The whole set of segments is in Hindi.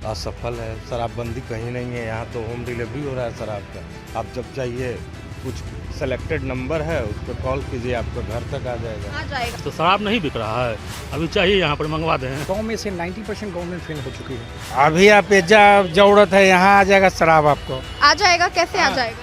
असफल है। शराबबंदी कहीं नहीं है, यहाँ तो होम डिलीवरी हो रहा है शराब का। आप जब चाहिए कुछ सेलेक्टेड नंबर है, उस पर कॉल कीजिए, आपका घर तक आ जाएगा। तो शराब नहीं बिक रहा है, अभी चाहिए यहाँ पर मंगवा दें। 100 में से 90% गवर्नमेंट फेल हो चुकी है। अभी आप जरूरत है, यहाँ आ जाएगा शराब आपको। आ जाएगा, कैसे आ जाएगा?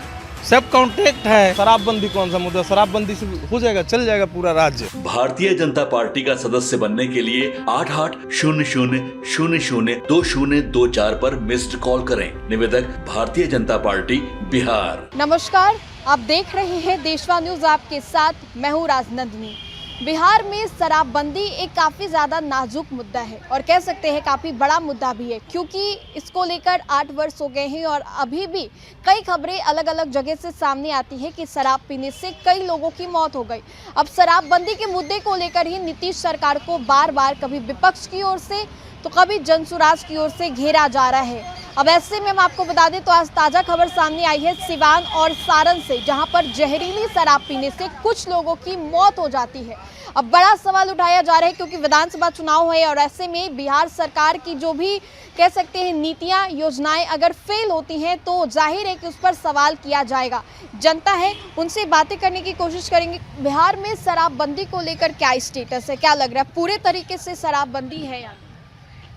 सब कॉन्ट्रैक्ट है। शराबबंदी कौन सा मुद्दा, शराबबंदी से हो जाएगा, चल जाएगा पूरा राज्य। भारतीय जनता पार्टी का सदस्य बनने के लिए 8800002024 पर मिस्ड कॉल करें। निवेदक भारतीय जनता पार्टी बिहार। नमस्कार, आप देख रहे हैं देशवा न्यूज, आपके साथ मैं हूँ राजनंदिनी। बिहार में शराबबंदी एक काफ़ी ज़्यादा नाजुक मुद्दा है और कह सकते हैं काफ़ी बड़ा मुद्दा भी है, क्योंकि इसको लेकर 8 वर्ष हो गए हैं और अभी भी कई खबरें अलग अलग जगह से सामने आती हैं कि शराब पीने से कई लोगों की मौत हो गई। अब शराबबंदी के मुद्दे को लेकर ही नीतीश सरकार को बार बार कभी विपक्ष की ओर से तो कभी जनसुराज की ओर से घेरा जा रहा है। अब ऐसे में हम आपको बता दें तो आज ताज़ा खबर सामने आई है सिवान और सारण से, जहां पर जहरीली शराब पीने से कुछ लोगों की मौत हो जाती है। अब बड़ा सवाल उठाया जा रहा है, क्योंकि विधानसभा चुनाव है और ऐसे में बिहार सरकार की जो भी कह सकते हैं नीतियां, योजनाएं अगर फेल होती हैं तो जाहिर है कि उस पर सवाल किया जाएगा। जनता है, उनसे बातें करने की कोशिश करेंगे। बिहार में शराबबंदी को लेकर क्या स्टेटस है, क्या लग रहा है, पूरे तरीके से शराबबंदी है या?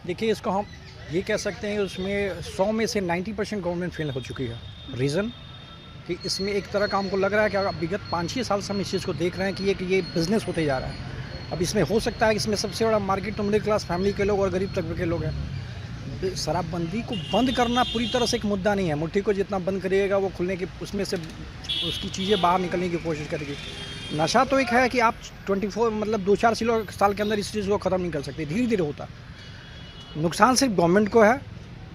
देखिए, इसको हम ये कह सकते हैं उसमें 100 में से 90% गवर्नमेंट फेल हो चुकी है। रीज़न कि इसमें एक तरह का हमको लग रहा है कि विगत 5-6 साल से हम इस चीज़ को देख रहे हैं कि ये बिज़नेस होते जा रहा है। अब इसमें हो सकता है कि इसमें सबसे बड़ा मार्केट तो मिडिल क्लास फैमिली के लोग और गरीब तबके के लोग हैं। शराबबंदी को बंद करना पूरी तरह से एक मुद्दा नहीं है। मुट्ठी को जितना बंद करिएगा वो खुलने की, उसमें से उसकी चीज़ें बाहर निकलने की कोशिश करेगी। नशा तो एक है कि आप 2-4 साल के अंदर इस चीज़ को ख़त्म नहीं कर सकते, धीरे धीरे होता। नुकसान सिर्फ गवर्नमेंट को है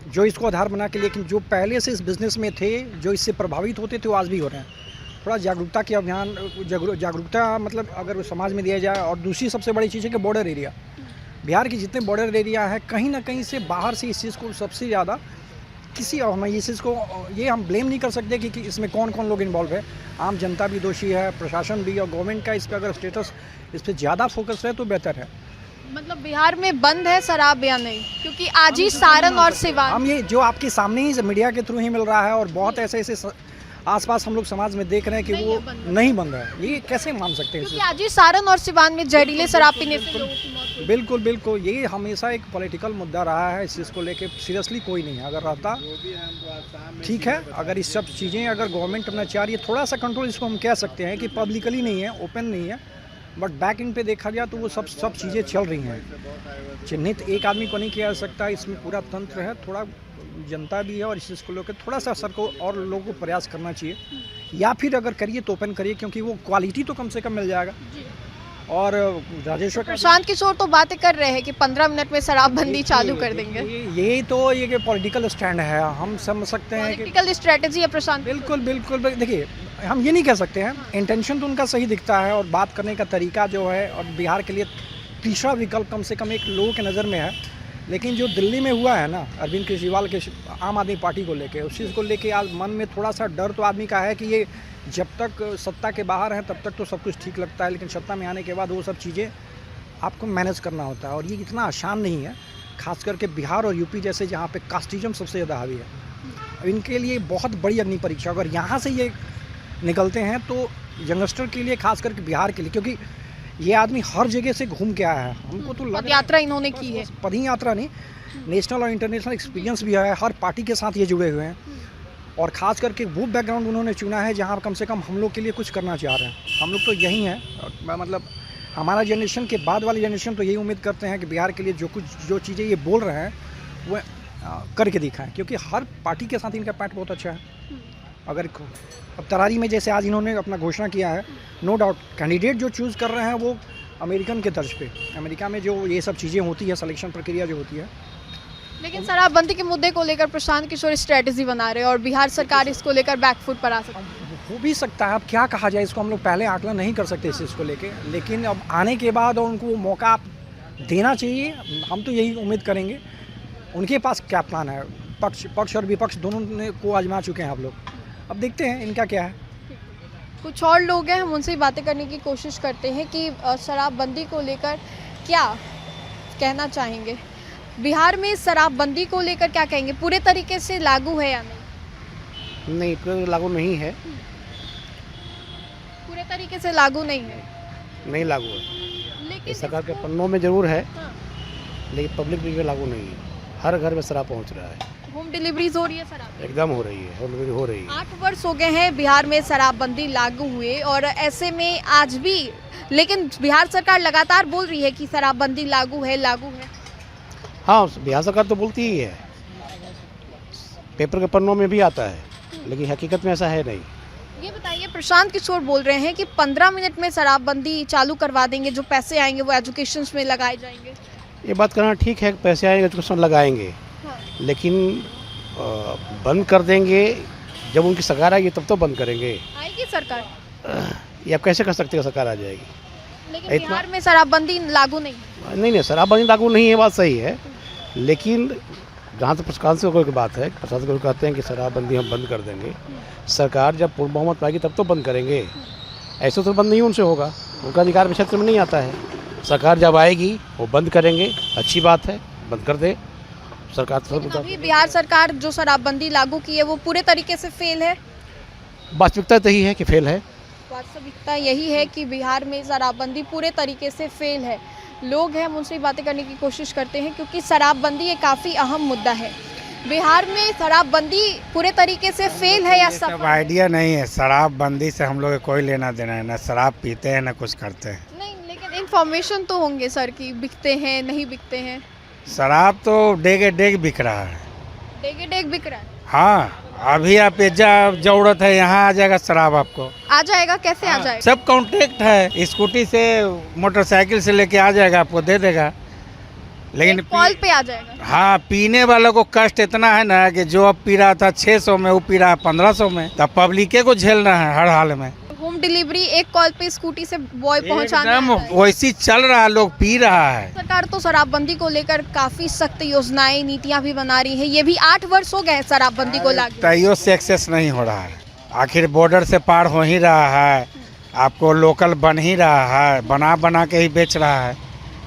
जो इसको आधार बना के, लेकिन जो पहले से इस बिज़नेस में थे, जो इससे प्रभावित होते थे, वो आज भी हो रहे हैं। थोड़ा जागरूकता के अभियान, जागरूकता मतलब अगर समाज में दिया जाए। और दूसरी सबसे बड़ी चीज़ है कि बॉर्डर एरिया, बिहार के जितने बॉर्डर एरिया है, कहीं ना कहीं से बाहर से इस चीज़ को सबसे ज़्यादा हम इस चीज़ को ये हम ब्लेम नहीं कर सकते कि इसमें कौन कौन लोग इन्वॉल्व है। आम जनता भी दोषी है, प्रशासन भी, और गवर्नमेंट का इस पर अगर स्टेटस इस पर ज़्यादा फोकस है तो बेहतर है। मतलब बिहार में बंद है शराब या नहीं? क्योंकि आज ही सारण और सिवान, हम ये जो आपके सामने ही मीडिया के थ्रू ही मिल रहा है, और बहुत ऐसे आसपास हम लोग समाज में देख रहे हैं कि वो नहीं बंद है। ये कैसे मान सकते हैं? क्योंकि आज ही सारण और सिवान में जहरीले शराब पीने से लोगों की मौत हुई। बिल्कुल ये हमेशा एक पॉलिटिकल मुद्दा रहा है। इस चीज़ को लेके सीरियसली कोई नहीं है। अगर रहता ठीक है, अगर इस सब चीज़ें अगर गवर्नमेंट अपना चाह रही है, थोड़ा सा कंट्रोल, इसको हम कह सकते हैं कि पब्लिकली नहीं है, ओपन नहीं है, बट बैक इन पे देखा जाए तो वो सब चीज़ें चल रही हैं। चिन्हित एक आदमी को नहीं किया जा सकता, इसमें पूरा तंत्र है। थोड़ा जनता भी है और इस चीज़ को लेकर थोड़ा सा सर को और लोगों को प्रयास करना चाहिए, या फिर अगर करिए तो ओपन करिए, क्योंकि वो क्वालिटी तो कम से कम मिल जाएगा। और राजेश्वर प्रशांत किशोर तो बातें कर रहे हैं कि 15 मिनट में शराबबंदी चालू कर देंगे। ये पॉलिटिकल स्टैंड है, हम समझ सकते हैं कि पॉलिटिकल स्ट्रेटजी है प्रशांत। बिल्कुल देखिए, हम ये नहीं कह सकते हैं। इंटेंशन तो उनका सही दिखता है और बात करने का तरीका जो है, और बिहार के लिए तीसरा विकल्प कम से कम एक लोगों के नज़र में है। लेकिन जो दिल्ली में हुआ है ना, अरविंद केजरीवाल के आम आदमी पार्टी को लेके, उस चीज़ को लेके आज मन में थोड़ा सा डर तो आदमी का है कि ये जब तक सत्ता के बाहर हैं तब तक तो सब कुछ ठीक लगता है, लेकिन सत्ता में आने के बाद वो सब चीज़ें आपको मैनेज करना होता है, और ये इतना आसान नहीं है। खास करके बिहार और यूपी जैसे, जहाँ पे कास्टिज्म सबसे ज़्यादा हावी है, इनके लिए बहुत बड़ी अग्नि परीक्षा। अगर यहाँ से ये निकलते हैं तो यंगस्टर के लिए, खास करके बिहार के लिए, क्योंकि ये आदमी हर जगह से घूम के आया है। हमको तो पद यात्रा इन्होंने की है, पद यात्रा नहीं, नेशनल और इंटरनेशनल एक्सपीरियंस भी है। हर पार्टी के साथ ये जुड़े हुए हैं, और ख़ास करके वो बैकग्राउंड उन्होंने चुना है जहाँ कम से कम हम लोग के लिए कुछ करना चाह रहे हैं। हम लोग तो यही हैं, मतलब हमारा जनरेशन के बाद वाली जनरेशन तो यही उम्मीद करते हैं कि बिहार के लिए जो चीज़ें ये बोल रहे हैं वो करके दिखाएं, क्योंकि हर पार्टी के साथ इनका पैठ बहुत अच्छा है। अगर अब तरारी में जैसे आज इन्होंने अपना घोषणा किया है, नो डाउट कैंडिडेट जो चूज़ कर रहे हैं वो अमेरिकन के तर्ज पे, अमेरिका में जो ये सब चीज़ें होती है, सिलेक्शन प्रक्रिया जो होती है। लेकिन शराबबंदी के मुद्दे को लेकर प्रशांत किशोर स्ट्रेटजी बना रहे हैं और बिहार सरकार इसको लेकर बैकफुट पर आ सकती है। हो भी सकता है, अब क्या कहा जाए, इसको हम लोग पहले आकलन नहीं कर सकते इस चीज़ को लेके, लेकिन अब आने के बाद और उनको मौका देना चाहिए। हम तो यही उम्मीद करेंगे। उनके पास क्या प्लान है, पक्ष और विपक्ष दोनों को आजमा चुके हैं आप लोग। अब देखते हैं इनका क्या है। कुछ और लोग हैं, हम उनसे बातें करने की कोशिश करते हैं कि शराबबंदी को लेकर क्या कहना चाहेंगे। बिहार में शराबबंदी को लेकर क्या कहेंगे, पूरे तरीके से लागू है या नहीं? नहीं, कोई लागू नहीं है, पूरे तरीके से लागू नहीं है, नहीं लागू है। लेकिन सरकार के इसको- पन्नों में जरूर है, हाँ, लेकिन पब्लिक में लागू नहीं है। हर घर में शराब पहुंच रहा है, होम डिलीवरीज हो रही है शराब। एकदम हो रही है, ऑलरेडी हो रही है। 8 वर्ष हो गए हैं बिहार में शराबबंदी लागू हुए, और ऐसे में आज भी लेकिन बिहार सरकार लगातार बोल रही है कि शराबबंदी लागू है, लागू है। हाँ, बिहार सरकार तो बोलती ही है, पेपर के पन्नों में भी आता है, लेकिन हकीकत में ऐसा है नहीं। ये बताइए, प्रशांत किशोर बोल रहे हैं कि 15 मिनट में शराबबंदी चालू करवा देंगे, जो पैसे आएंगे वो एजुकेशन में लगाए जाएंगे। ये बात करना ठीक है, पैसे आएंगे एजुकेशन लगाएंगे, हाँ। लेकिन बंद कर देंगे जब उनकी सरकार आएगी तब तो बंद करेंगे। आएगी सरकार, ये आप कैसे कर सकते हैं सरकार आ जाएगी? लेकिन इतना- बिहार में शराबबंदी लागू नहीं है। नहीं, शराबबंदी लागू नहीं है, बात सही है, लेकिन जहाँ तक प्रशांत की बात है, प्रशांत को कहते हैं कि शराबबंदी हम बंद कर देंगे, सरकार जब पूर्ण बहुमत पाएगी तब तो बंद करेंगे, ऐसे तो बंद नहीं उनसे होगा, उनका अधिकार में क्षेत्र में नहीं आता है। सरकार जब आएगी वो बंद करेंगे, अच्छी बात है, बंद कर दे सरकार। लेकिन अभी बिहार सरकार जो शराबबंदी लागू की है वो पूरे तरीके से फेल है। वास्तविकता तो यही है कि फेल है। वास्तविकता यही है कि बिहार में शराबबंदी पूरे तरीके से फेल है। लोग हैं, हम उनसे बातें करने की कोशिश करते हैं, क्योंकि शराबबंदी एक काफ़ी अहम मुद्दा है। बिहार में शराबबंदी पूरे तरीके से फेल है या सब सफल? आइडिया नहीं है, शराबबंदी से हम लोग कोई लेना देना है, ना शराब पीते हैं ना कुछ करते हैं। नहीं, लेकिन इन्फॉर्मेशन तो होंगे सर कि बिकते हैं, नहीं बिकते हैं। शराब तो डेगे डेग बिक रहा है। डेगे डेग बिक रहा है। हाँ, अभी आप जरूरत है यहाँ आ जाएगा शराब आपको। आ जाएगा, कैसे आ जाएगा? सब कॉन्ट्रैक्ट है, स्कूटी से मोटरसाइकिल से लेके आ जाएगा, आपको दे देगा। लेकिन एक कॉल पे आ जाएगा। हाँ, पीने वालों को कष्ट इतना है ना कि जो अब पी रहा था 600 में वो पी रहा है 1500 में, तब पब्लिके को झेलना है हर हाल में। होम डिलीवरी एक कॉल पे स्कूटी से बॉय पहुंचाना एकदम है। वैसी चल रहा है, लोग पी रहा है। सरकार तो शराबबंदी को लेकर काफी सख्त योजनाएं, नीतियां भी बना रही है। ये भी 8 वर्ष हो गए हैं शराबबंदी को लागू। तैयो सक्सेस नहीं हो रहा है, आखिर बॉर्डर से पार हो ही रहा है, आपको लोकल बन ही रहा है, बना बना के ही बेच रहा है।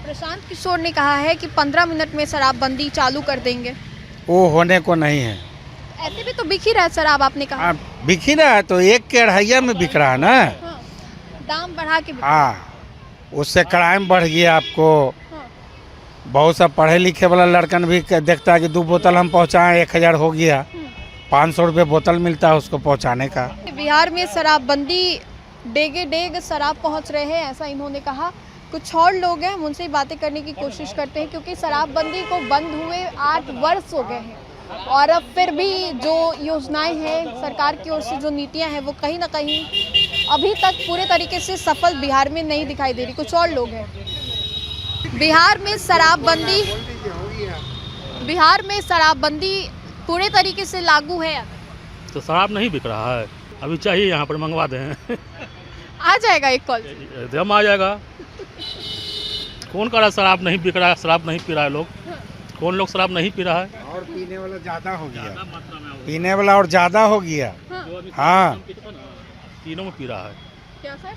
प्रशांत किशोर ने कहा है कि 15 मिनट में शराबबंदी चालू कर देंगे। वो होने को नहीं है। ऐसे भी तो बिक ही रहा है शराब, आपने कहा। हाँ, बिक ही रहा है, तो एक के अढ़ाइया में बिक रहा है ना। हाँ, दाम बढ़ा के बिक रहा है। हाँ, उससे क्राइम बढ़ गया। आपको हाँ। बहुत सा पढ़े लिखे वाला लड़कन भी देखता है कि 2 बोतल हम पहुँचाएं 1000 हो गया, 500 रुपये बोतल मिलता है उसको पहुँचाने का। बिहार में शराबबंदी डेगे डेग शराब पहुंच रहे हैं, ऐसा इन्होंने कहा। कुछ और लोग हैं, हम उनसे ही बातें करने की कोशिश करते हैं, क्योंकि शराबबंदी को बंद हुए 8 वर्ष हो गए हैं, और अब फिर भी जो योजनाएं हैं सरकार की ओर से, जो नीतियां हैं, वो कहीं ना कहीं अभी तक पूरे तरीके से सफल बिहार में नहीं दिखाई दे रही। कुछ और लोग हैं। बिहार में शराबबंदी पूरे तरीके से लागू है। तो शराब नहीं बिक रहा है, अभी चाहिए यहाँ पर मंगवा दें। आ जाएगा एक कॉल। एकदम आ जाएगा। कौन कह रहा है शराब नहीं बिक रहा है, शराब नहीं पी रहा है लोग? कौन लोग शराब नहीं पी रहा है? और पीने वाला ज़्यादा हो गया, पीने वाला और ज़्यादा हो गया। हाँ, तीनों में पी रहा है। क्या सर?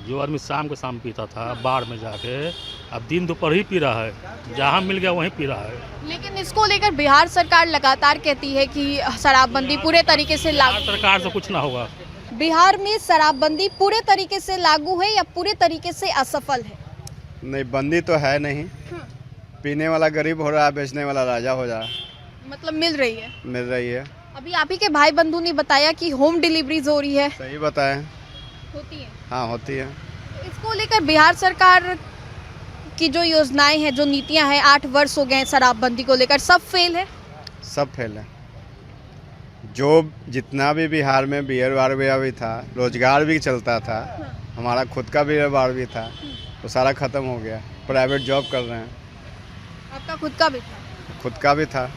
जो आदमी शाम के शाम पीता था बार में जाके, अब दिन दोपहर ही पी रहा है, जहाँ मिल गया वहीं पी रहा है। लेकिन इसको लेकर बिहार सरकार लगातार कहती है कि शराबबंदी पूरे तरीके से लागू। सरकार से कुछ ना होगा। बिहार में शराबबंदी पूरे तरीके से लागू है या पूरे तरीके से असफल है? नहीं, बंदी तो है नहीं। पीने वाला गरीब हो रहा है, बेचने वाला राजा हो रहा है। मतलब मिल रही है। मिल रही है। अभी आप ही के भाई बंधु ने बताया कि होम डिलीवरीज हो रही है। सही बताएं। होती है। हाँ, होती है। इसको लेकर बिहार सरकार की जो योजनाएं हैं, जो नीतियां हैं, 8 वर्ष हो गए हैं शराबबंदी को लेकर, सब फेल है। सब फेल है। जो जितना भी बिहार में बियर बार भी था, रोजगार भी चलता था, हमारा खुद का बियर बार भी था, वो सारा ख़त्म हो गया। प्राइवेट जॉब कर रहे हैं। आपका खुद का भी था? खुद का भी था।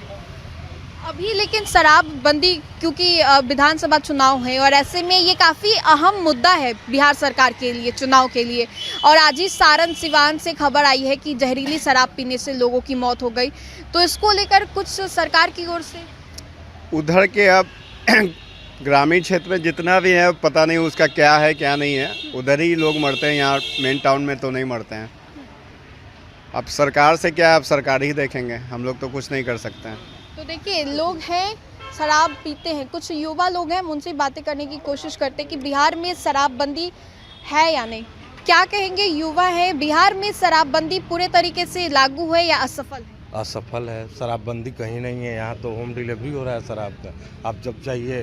अभी लेकिन शराबबंदी, क्योंकि विधानसभा चुनाव है और ऐसे में ये काफ़ी अहम मुद्दा है बिहार सरकार के लिए, चुनाव के लिए। और आज ही सारण सिवान से खबर आई है कि जहरीली शराब पीने से लोगों की मौत हो गई। तो इसको लेकर कुछ सरकार की ओर से उधर के अब ग्रामीण क्षेत्र में जितना भी है, पता नहीं उसका क्या है क्या नहीं है, उधर ही लोग मरते हैं। यहाँ मेन टाउन में तो नहीं मरते हैं। अब सरकार से क्या है, अब सरकार ही देखेंगे, हम लोग तो कुछ नहीं कर सकते हैं। तो देखिए, लोग हैं शराब पीते हैं, कुछ युवा लोग हैं, हम उनसे बातें करने की कोशिश करते हैं कि बिहार में शराबबंदी है या नहीं। क्या कहेंगे, युवा है, बिहार में शराबबंदी पूरे तरीके से लागू है या असफल है? असफल है, शराबबंदी कहीं नहीं है। यहाँ तो होम डिलीवरी हो रहा है शराब का। आप जब चाहिए,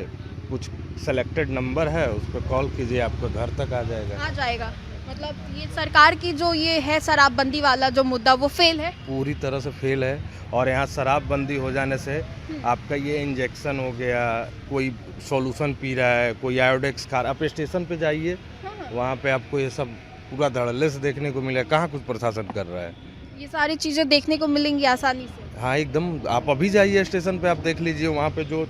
कुछ सेलेक्टेड नंबर है, उस पर कॉल कीजिए, आपको घर तक आ जाएगा। आ जाएगा। मतलब ये सरकार की जो ये है शराबबंदी वाला जो मुद्दा, वो फेल है, पूरी तरह से फेल है। और यहाँ शराबबंदी हो जाने से आपका ये इंजेक्शन हो गया, कोई सॉल्यूशन पी रहा है, कोई आयोडेक्स खा रहा है, आप स्टेशन पे जाइए, वहाँ पे आपको ये सब पूरा धड़ल्ले से देखने को मिलेगा। कहाँ कुछ प्रशासन कर रहा है? ये सारी चीज़ें देखने को मिलेंगी आसानी से। हाँ एकदम, आप अभी जाइए स्टेशन पे, आप देख लीजिए वहाँ पे जो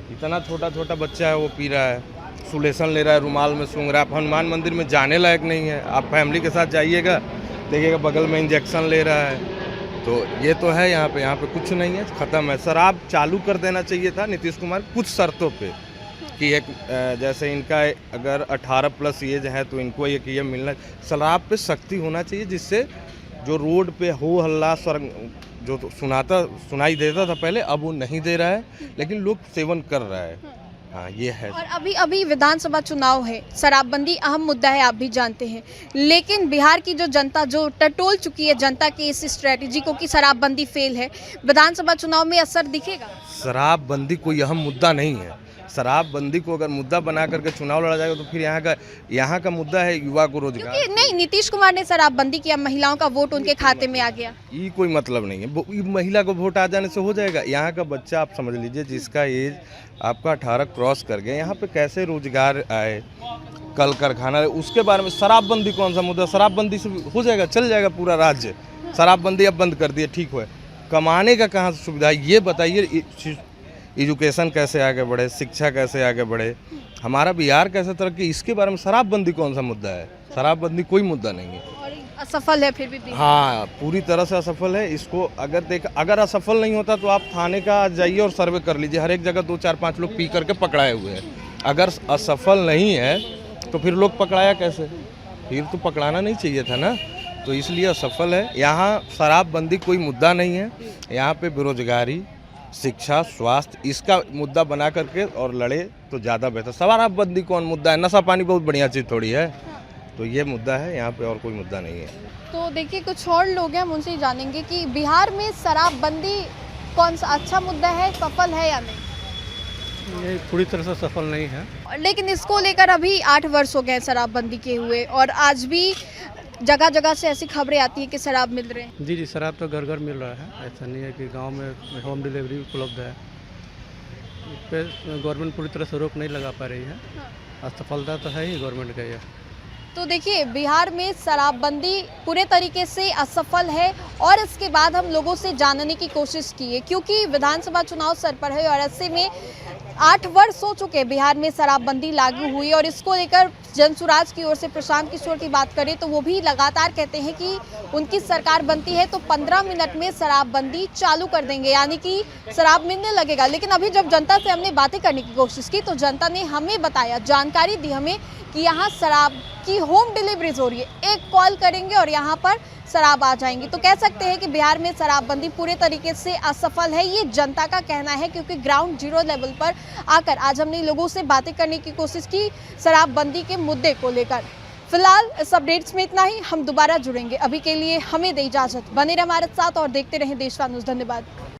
इतना छोटा छोटा बच्चा है वो पी रहा है, सुलेसन ले रहा है, रुमाल में सूंघ रहा है। आप हनुमान मंदिर में जाने लायक नहीं है, आप फैमिली के साथ जाइएगा, देखिएगा बगल में इंजेक्शन ले रहा है। तो ये तो है यहाँ पे कुछ नहीं है, ख़त्म है। शराब चालू कर देना चाहिए था नीतीश कुमार कुछ शर्तों पे, कि एक जैसे इनका अगर 18+ एज है तो इनको एक ये मिलना, शराब पे सख्ती होना चाहिए, जिससे जो रोड पे हो हल्ला जो सुनाई देता था पहले, अब वो नहीं दे रहा है, लेकिन लोग सेवन कर रहा है। हाँ ये है। और अभी विधानसभा चुनाव है, शराबबंदी अहम मुद्दा है, आप भी जानते हैं, लेकिन बिहार की जो जनता जो टटोल चुकी है जनता की इस स्ट्रेटजी को कि शराबबंदी फेल है, विधानसभा चुनाव में असर दिखेगा? शराबबंदी कोई अहम मुद्दा नहीं है। शराबबंदी को अगर मुद्दा बना करके चुनाव लड़ा जाएगा तो फिर यहाँ का मुद्दा है युवा को रोजगार। क्योंकि नहीं, नीतीश कुमार ने शराबबंदी किया, महिलाओं का वोट उनके खाते में आ गया। ये कोई मतलब नहीं है, महिला को वोट आ जाने से हो जाएगा। यहाँ का बच्चा आप समझ लीजिए, जिसका एज आपका 18 क्रॉस कर गया, यहाँ पे कैसे रोजगार आए, कल कारखाना, उसके बारे में शराबबंदी कौन सा मुद्दा? शराबबंदी से हो जाएगा, चल जाएगा पूरा राज्य। शराबबंदी अब बंद कर दिए, ठीक है, कमाने का कहाँ से सुविधा है ये बताइए। एजुकेशन कैसे आगे बढ़े, शिक्षा कैसे आगे बढ़े, हमारा बिहार कैसे तरक्की, इसके बारे में शराबबंदी कौन सा मुद्दा है? शराबबंदी कोई मुद्दा नहीं है। और असफल है फिर भी बिहार। हाँ पूरी तरह से असफल है। इसको अगर असफल नहीं होता तो आप थाने का जाइए और सर्वे कर लीजिए, हर एक जगह 2 4 5 लोग पी करके पकड़ाए हुए हैं। अगर असफल नहीं है तो फिर लोग पकड़ाया कैसे? फिर तो पकड़ाना नहीं चाहिए था ना, तो इसलिए असफल है। यहाँ शराबबंदी कोई मुद्दा नहीं है, यहाँ पे बेरोजगारी, शिक्षा, स्वास्थ्य, इसका मुद्दा बना करके और लड़े तो ज़्यादा बेहतर। शराबबंदी कौन मुद्दा है? नशा पानी बहुत बढ़िया चीज़ थोड़ी है, तो ये मुद्दा है यहाँ पे, और कोई मुद्दा नहीं है। तो देखिए, कुछ और लोग हैं, हम उनसे जानेंगे कि बिहार में शराबबंदी कौन सा अच्छा मुद्दा है, सफल है या नहीं? ये पूरी तरह से सफल नहीं है। लेकिन इसको लेकर अभी 8 वर्ष हो गए शराबबंदी के हुए, और आज भी जगह जगह से ऐसी खबरें आती हैं कि शराब मिल रहे हैं। जी, शराब तो घर घर मिल रहा है, ऐसा नहीं है कि गांव में होम डिलीवरी उपलब्ध है। इस पर गवर्नमेंट पूरी तरह से रोक नहीं लगा पा रही है। असफलता तो है ही गवर्नमेंट का यह। तो देखिए, बिहार में शराबबंदी पूरे तरीके से असफल है, और इसके बाद हम लोगों से जानने की कोशिश की है, क्योंकि विधानसभा चुनाव सर पर है और ऐसे में 8 वर्ष हो चुके बिहार में शराबबंदी लागू हुई, और इसको लेकर जनसुराज की ओर से प्रशांत किशोर की बात करें तो वो भी लगातार कहते हैं कि उनकी सरकार बनती है तो 15 मिनट में शराबबंदी चालू कर देंगे, यानी कि शराब मिलने लगेगा। लेकिन अभी जब जनता से हमने बातें करने की कोशिश की तो जनता ने हमें बताया, जानकारी दी हमें कि यहाँ शराब की होम डिलीवरीज हो रही है, एक कॉल करेंगे और यहाँ पर शराब आ जाएंगी। तो कह सकते हैं कि बिहार में शराबबंदी पूरे तरीके से असफल है, ये जनता का कहना है, क्योंकि ग्राउंड जीरो लेवल पर आकर आज हमने लोगों से बातें करने की कोशिश की शराबबंदी के मुद्दे को लेकर। फिलहाल इस अपडेट्स में इतना ही, हम दोबारा जुड़ेंगे। अभी के लिए हमें दे इजाजत, बने रहे हमारे साथ और देखते रहें देशवा न्यूज़। धन्यवाद।